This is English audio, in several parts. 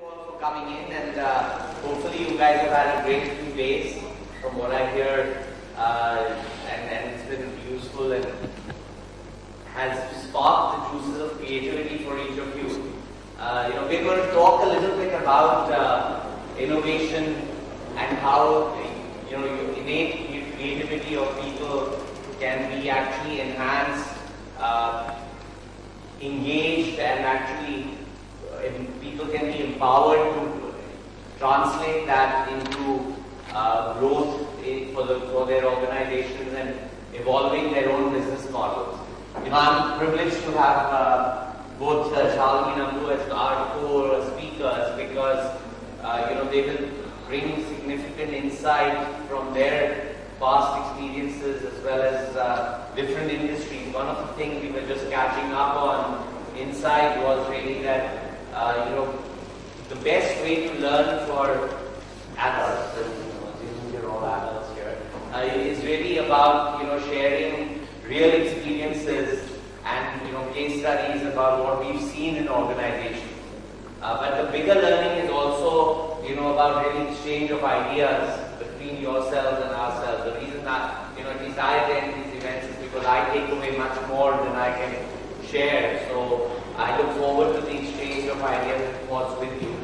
all for coming in, and hopefully you guys have had a great few days from what I hear, and it's been useful and has sparked the juices of creativity for each of you. We're going to talk a little bit about innovation and how innate creativity of people can be actually enhanced, engaged, and actually people can be empowered to translate that into growth for their organizations and evolving their own business models. I'm privileged to have both Shalini and Ambu as our co-speakers because they will bring significant insight from their past experiences as well as different industries. One of the things we were just catching up on inside was really that the best way to learn for adults, and you're all adults here, is really about sharing real experiences and case studies about what we've seen in organizations. But the bigger learning is also about really exchange of ideas between yourselves and ourselves. The reason that at least I attend these events is because I take away much more than I can share. So I look forward to the exchange of ideas and thoughts with you.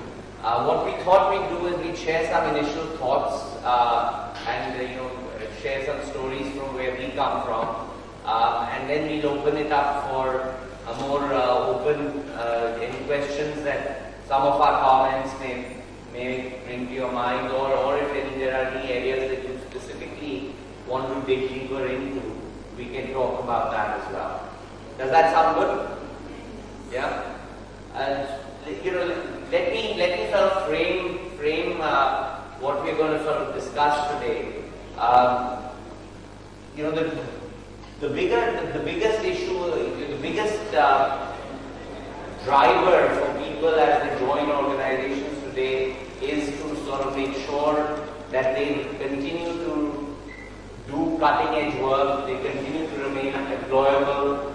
What we thought we'd do is we'd share some initial thoughts and share some stories from where we come from, and then we'll open it up for a more open any questions that some of our comments may bring to your mind, or if there are any areas that you specifically want to dig deeper into, we can talk about that as well. Does that sound good? Yeah. Let me sort of frame what we're going to sort of discuss today. The biggest issue, the biggest driver for people as they join organizations today is to sort of make sure that they continue to do cutting edge work, they continue to remain employable,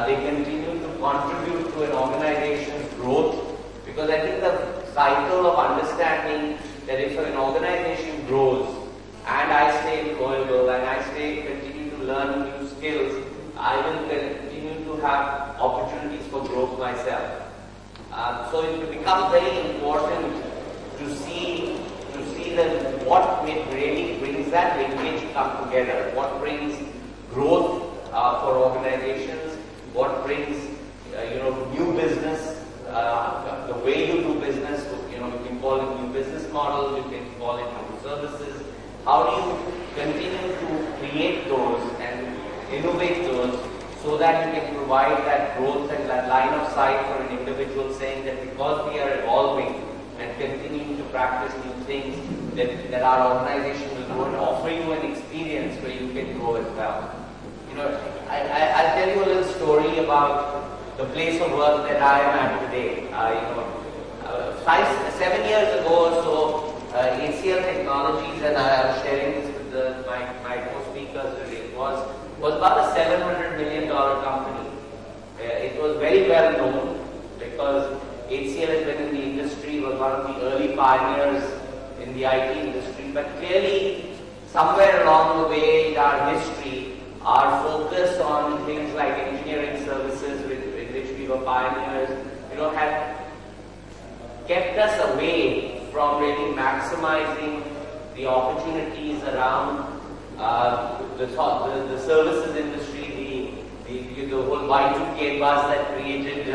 they continue to contribute to an organization's growth. Because I think the cycle of understanding that if an organization grows and I stay employable and I continue to learn new skills, I will continue to have opportunities for growth myself. So it becomes very important to see that what really brings that linkage to come together, what brings growth for organizations, what brings new business. The way you do business, you can call it new business models, you can call it new services. How do you continue to create those and innovate those so that you can provide that growth and that line of sight for an individual, saying that because we are evolving and continuing to practice new things, that our organization will grow and offer you an experience where you can grow as well. I'll tell you a little story about the place of work that I am at today. 7 years ago or so, HCL Technologies, and I was sharing this with my co-speakers today, was about a $700 million company. It was very well known because HCL has been in the industry, was one of the early pioneers in the IT industry, but clearly somewhere along the way in our history, our focus on things like engineering services in which we were pioneers, had kept us away from really maximizing the opportunities around the services industry, the whole Y2K buzz that created a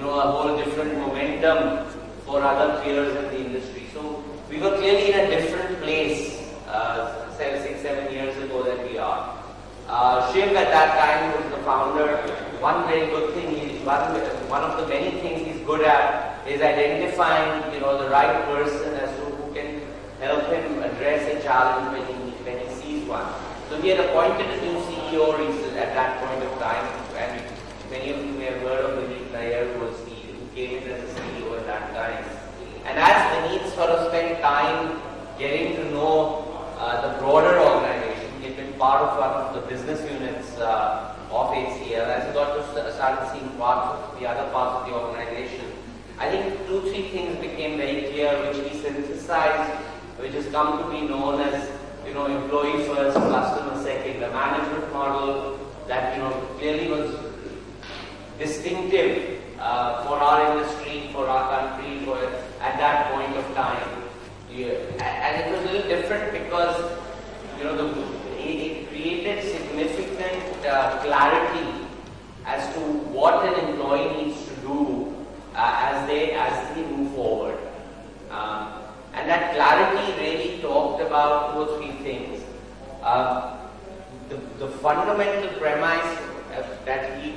whole different momentum for other peers in the industry. So we were clearly in a different place 6, 7 years ago than we are. Shiv at that time was the founder. One very good thing, one of the many things he's good at is identifying the right person as to who can help him address a challenge when he sees one. So he had appointed a new CEO at that point of time, and many of you may have heard of Vineet Nair, who came in as a CEO at that time. And as Vineet sort of spent time getting to know the broader organization, he had been part of one of the business units of HCL, as he got to start seeing the other parts of the organization. I think 2-3 three things became very clear, which we synthesized, which has come to be known as, employee first, customer second, a management model that, clearly was distinctive for our industry, for our country, at that point of time. And it was a little different because, it created significant clarity as to what an employee needs to do as they move forward. And that clarity really talked about 2 or 3 things. The fundamental premise that he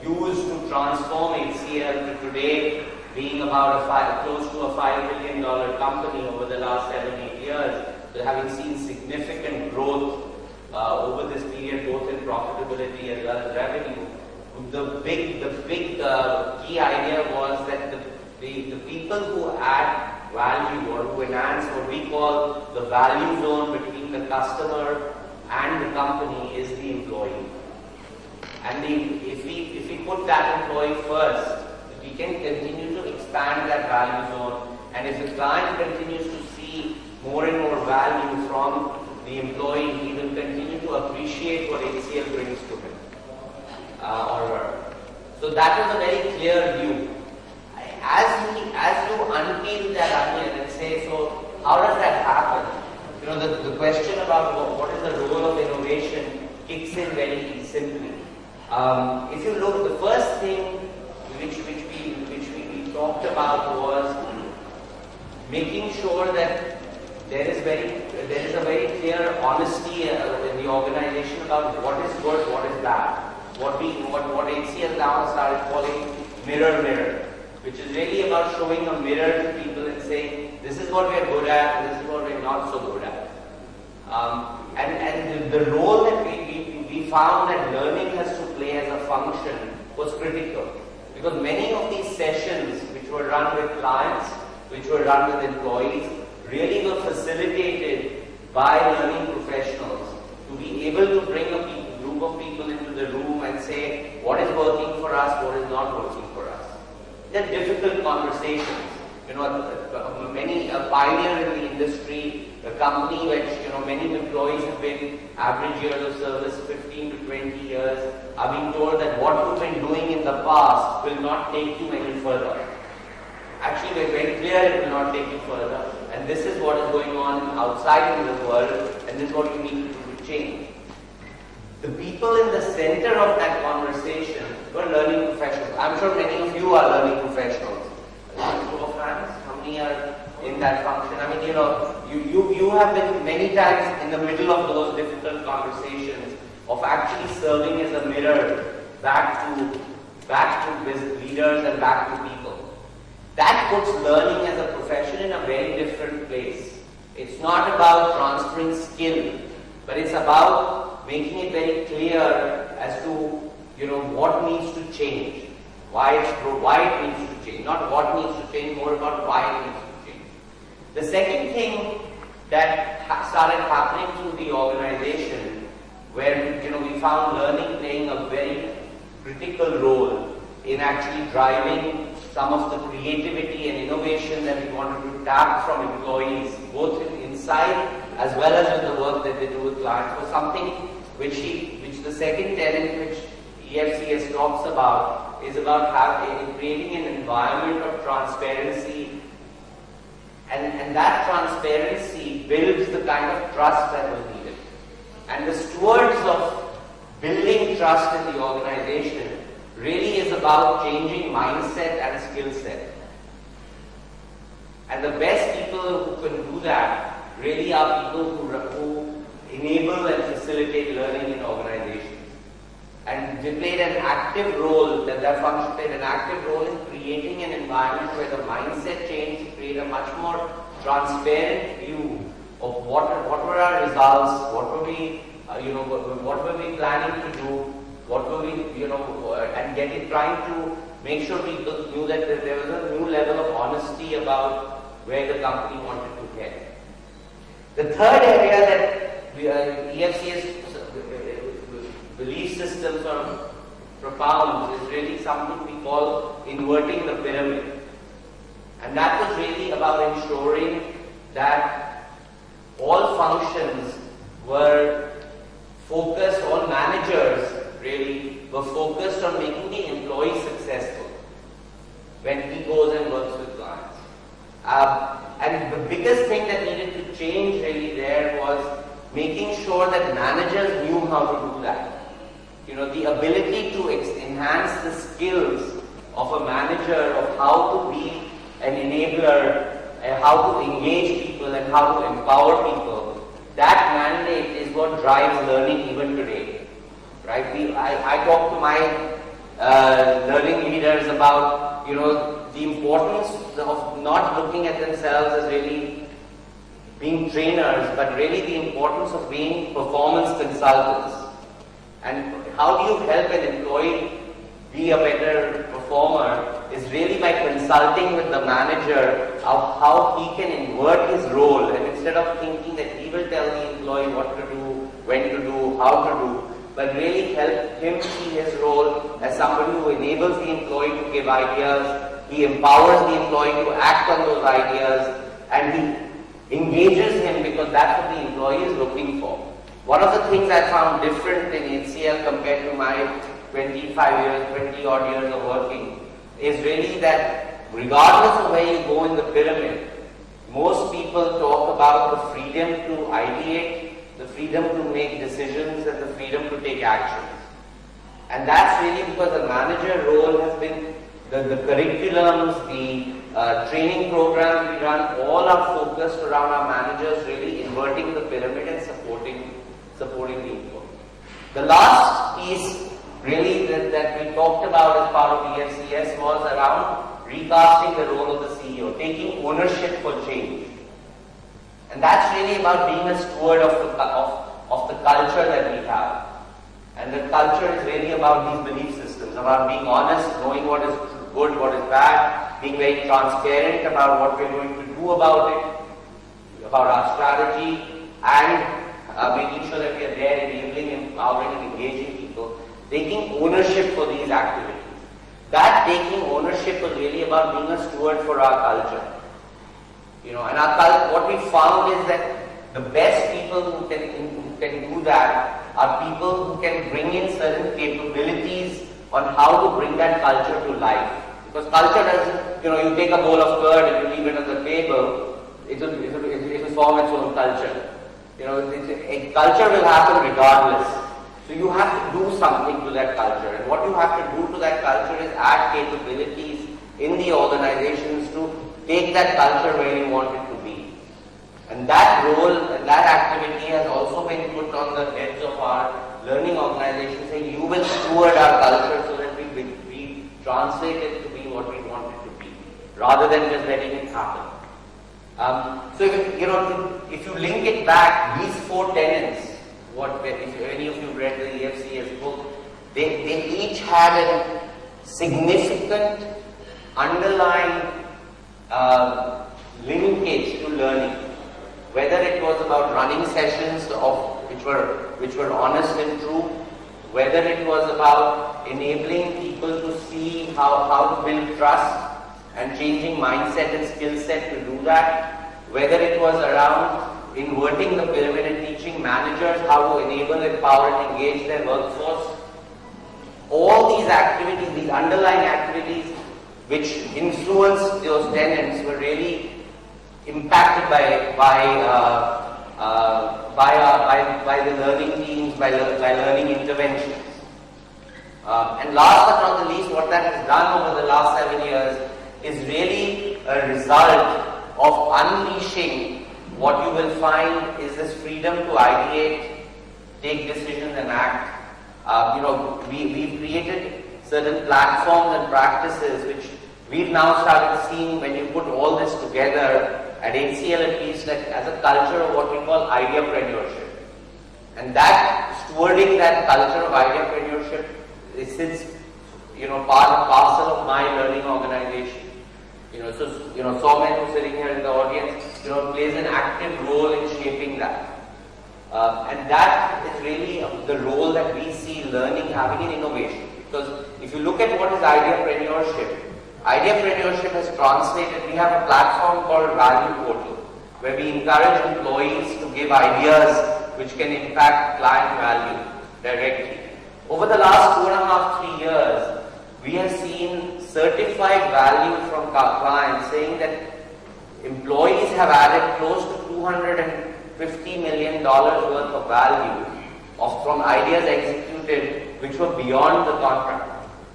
used to transform HCL to today being about close to a $5 billion company over the last 7-8 years, having seen significant growth over this period, both in profitability as well as revenue. The big key idea was that the people who add value or who enhance what we call the value zone between the customer and the company is the employee. And if we put that employee first, we can continue to expand that value zone. And if the client continues to see more and more value from the employee, he will continue to appreciate what HCL brings to him or her. So that was a very clear view. As you unpeel that onion and say, so how does that happen? The question about what is the role of innovation kicks in very simply. If you look, the first thing which we talked about was making sure that there is a very clear honesty in the organization about what is good, what is bad. What HCL now started calling mirror, which is really about showing a mirror to people and saying, this is what we are good at, and this is what we are not so good at. And the role that we found that learning has to play as a function was critical. Because many of these sessions which were run with clients, which were run with employees, really were facilitated by learning professionals to be able to bring a group of people into the room and say what is working for us, what is not working for us. They're difficult conversations. A pioneer in the industry, a company which many employees have been average years of service 15 to 20 years, are being told that what you've been doing in the past will not take you any further. Actually, we're very clear it will not take you further. And this is what is going on outside in the world, and this is what you need to do to change. The people in the center of that conversation were learning professionals. I'm sure many of you are learning professionals. Show of hands, how many are in that function? I mean, you have been many times in the middle of those difficult conversations of actually serving as a mirror back to leaders and back to people. That puts learning as a profession in a very different place. It's not about transferring skill, but it's about making it very clear as to what needs to change, why it needs to change, not what needs to change, more about why it needs to change. The second thing that started happening through the organization, where we found learning playing a very critical role in actually driving some of the creativity and innovation that we wanted to tap from employees, both inside as well as with the work that they do with clients, was something which the second tenet which EFCS talks about is about creating an environment of transparency, and that transparency builds the kind of trust that was needed. And the stewards of building trust in the organization really is about changing mindset and skill set. And the best people who can do that really are people who enable and facilitate learning in organizations. And they played an active role, that function played an active role in creating an environment where the mindset changed to create a much more transparent view of what were our results, what were we planning to do, what were we, and trying to make sure people knew that there was a new level of honesty about where the company wanted to get. The third area that EFCS belief system sort of propounds is really something we call inverting the pyramid. And that was really about ensuring that all functions were focused, all managers really were focused on making the employee successful when he goes and works with clients. And the biggest thing that needed to change really there was making sure that managers knew how to do that. You know, the ability to enhance the skills of a manager of how to be an enabler, how to engage people and how to empower people. That mandate is what drives learning even today, right? I talk to my learning leaders about, you know, the importance of not looking at themselves as really being trainers, but really the importance of being performance consultants. And how do you help an employee be a better performer is really by consulting with the manager of how he can invert his role, and instead of thinking that he will tell the employee what to do, when to do, how to do, but really help him see his role as somebody who enables the employee to give ideas, he empowers the employee to act on those ideas, and he engages him because that's what the employee is looking for. One of the things I found different in HCL compared to my 25 years, 20 odd years of working is really that regardless of where you go in the pyramid, most people talk about the freedom to ideate, the freedom to make decisions, and the freedom to take actions. And that's really because the manager role has been the curriculums, the training programs we run, all are focused around our managers really inverting the pyramid and supporting the employee. The last piece really that we talked about as part of EFCS was around recasting the role of the CEO, taking ownership for change. And that's really about being a steward of the culture that we have. And the culture is really about these belief systems, about being honest, knowing what is good, what is bad, being very transparent about what we're going to do about it, about our strategy, and making sure that we are there enabling, empowering, and engaging people, taking ownership for these activities. That taking ownership was really about being a steward for our culture. You know, and our culture, what we found is that the best people who can do that are people who can bring in certain capabilities on how to bring that culture to life. Because culture doesn't, you know, you take a bowl of curd and you leave it on the table, it will form its own culture. You know, a culture will happen regardless. So you have to do something to that culture. And what you have to do to that culture is add capabilities in the organizations to take that culture where you want it to be. And that role, that activity has also been put on the heads of our learning organizations, saying you will steward our culture so that we translate it to be what we want it to be, rather than just letting it happen. So if you link it back, these four tenets, if any of you read the EFCS book, they each had a significant underlying linkage to learning. Whether it was about running sessions which were honest and true, whether it was about enabling people to see how to build trust and changing mindset and skill set to do that, whether it was around inverting the pyramid and teaching managers how to enable, empower and engage their workforce. All these activities, these underlying activities which influence those tenets were really impacted by the learning teams, by learning interventions. And last but not the least, what that has done over the last 7 years is really a result of unleashing what you will find is this freedom to ideate, take decisions and act. We've created certain platforms and practices which we've now started seeing when you put all this together at HCL at least as a culture of what we call ideapreneurship. And that stewarding that culture of ideapreneurship sits, part and parcel of my learning organization. Somen, who's sitting here in the audience, plays an active role in shaping that. And that is really the role that we see learning having in innovation. Because if you look at what is ideapreneurship, Ideapreneurship has translated. We have a platform called Value Portal, where we encourage employees to give ideas which can impact client value directly. Over the last 2.5, 3 years, we have seen certified value from clients saying that employees have added close to $250 million worth of value from ideas executed which were beyond the contract.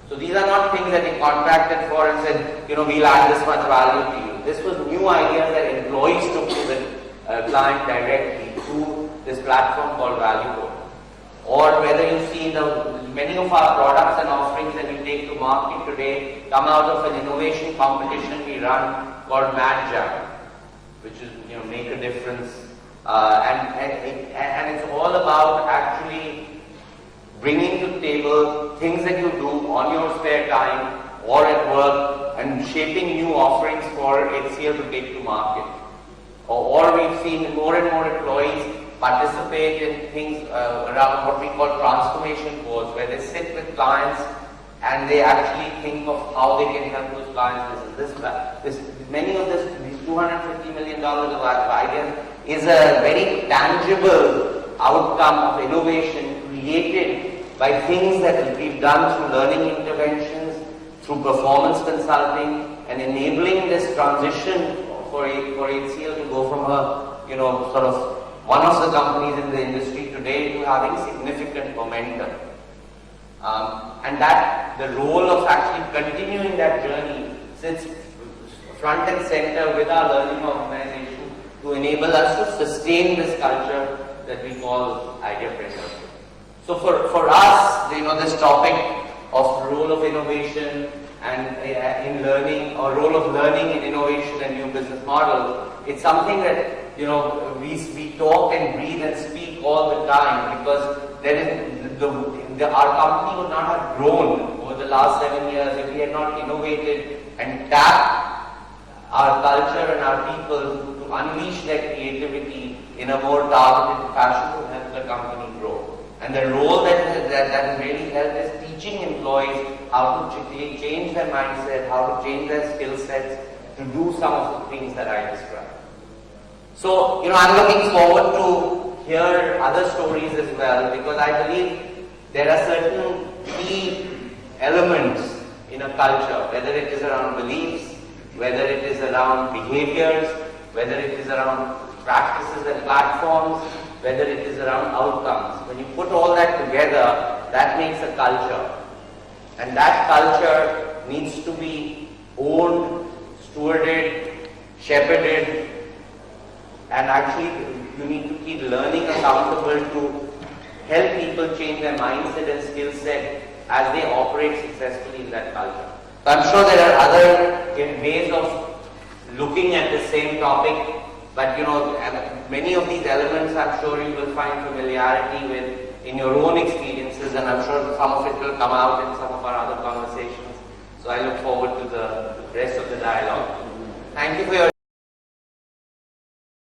So these are not things that they contracted for and said, we'll add this much value to you. This was new ideas that employees took to the client directly through this platform called Value Portal. Or whether you see many of our products and offerings that we take to market today come out of an innovation competition we run called Mad Jam, which is make a difference, and it's all about actually bringing to the table things that you do on your spare time or at work and shaping new offerings for HCL to take to market. Or we've seen more and more employees participate in things around what we call transformation boards, where they sit with clients and they actually think of how they can help those clients. Many of these $250 million of ideas is a very tangible outcome of innovation created by things that we've done through learning interventions, through performance consulting, and enabling this transition for HCL to go from a sort of one of the companies in the industry today to having significant momentum. And that the role of actually continuing that journey sits front and center with our learning organization to enable us to sustain this culture that we call ideapreneurship. So for us, this topic of role of innovation and in learning, or role of learning in innovation and new business model, it's something that we talk and breathe and speak all the time, because our company would not have grown over the last 7 years if we had not innovated and tapped our culture and our people to unleash their creativity in a more targeted fashion to help the company grow. And the role that really helped is teaching employees how to change their mindset, how to change their skill sets to do some of the things that I described. So, I'm looking forward to hear other stories as well, because I believe there are certain key elements in a culture, whether it is around beliefs, whether it is around behaviors, whether it is around practices and platforms, whether it is around outcomes. When you put all that together, that makes a culture. And that culture needs to be owned, stewarded, shepherded, and actually you need to keep learning accountable to help people change their mindset and skill set as they operate successfully in that culture. So I'm sure there are other ways of looking at the same topic, but many of these elements I'm sure you will find familiarity with in your own experiences, and I'm sure some of it will come out in some of our other conversations. So I look forward to the rest of the dialogue. Thank you for your